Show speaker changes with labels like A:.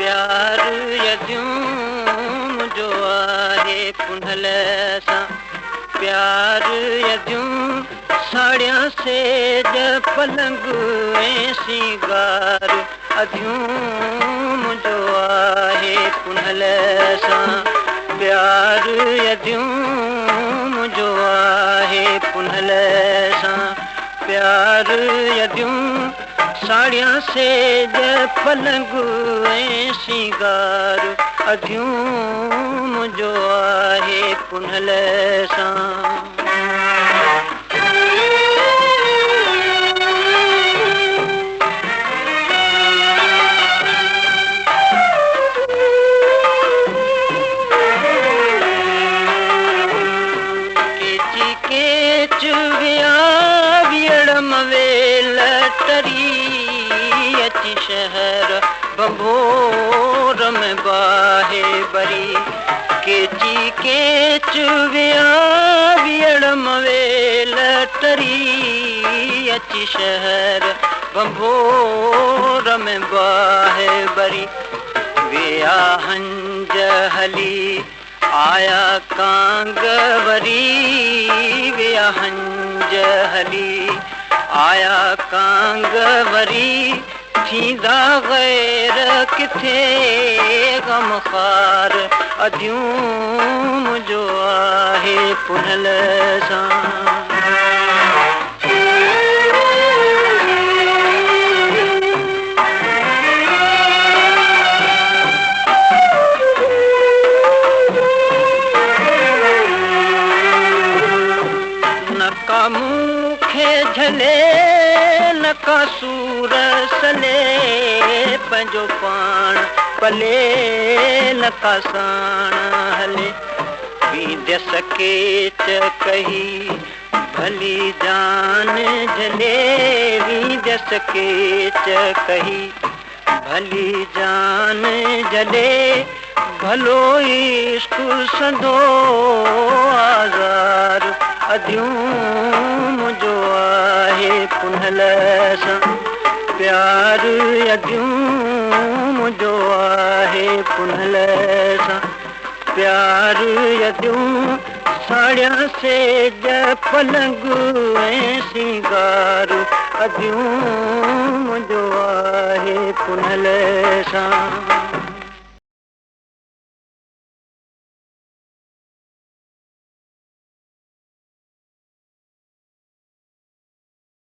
A: प्यार यदियूं मुंहिंजो आहे पुनल सां। प्यार यदियूं साड़ियां सेज पलंग ऐं सिंगार अदियूं मुंहिंजो आहे पुनल सां। प्यार यदियूं मुंहिंजो आहे पुनल सां। प्यार यदियूं साड़ियां सेज पलंग ऐं सिंगार अदियूं मुंहिंजो आहे पुनल सां। केच विया वियड़म वेल तरी अची शहर बंभोर में बाहे बरी। केची केच विया वियड़म वेल तरी अची शहर बंभोर में बाहे बरी। विया हंज हली आया कांगवरी। विया हंज हली आया कांगवरी। थींदा गैर किथे गमखार अदियूं मुंहिंजो आहे पुनल सां। नका मूंखे झले नका सूर सले पंहिंजो पाण पले नका साण हले। वींदस केच कही भली जान झले। वींदस केच कही भली जान झले। भलो इश्क संदो आज़ार अदियूं मुंहिंजो आहे पुनल सां। प्यार अदियूं मुंहिंजो आहे पुनल सां। प्यार अदियूं साड़ियां सेज पलंग ऐं सिंगार अदियूं मुंहिंजो आहे पुनल सां।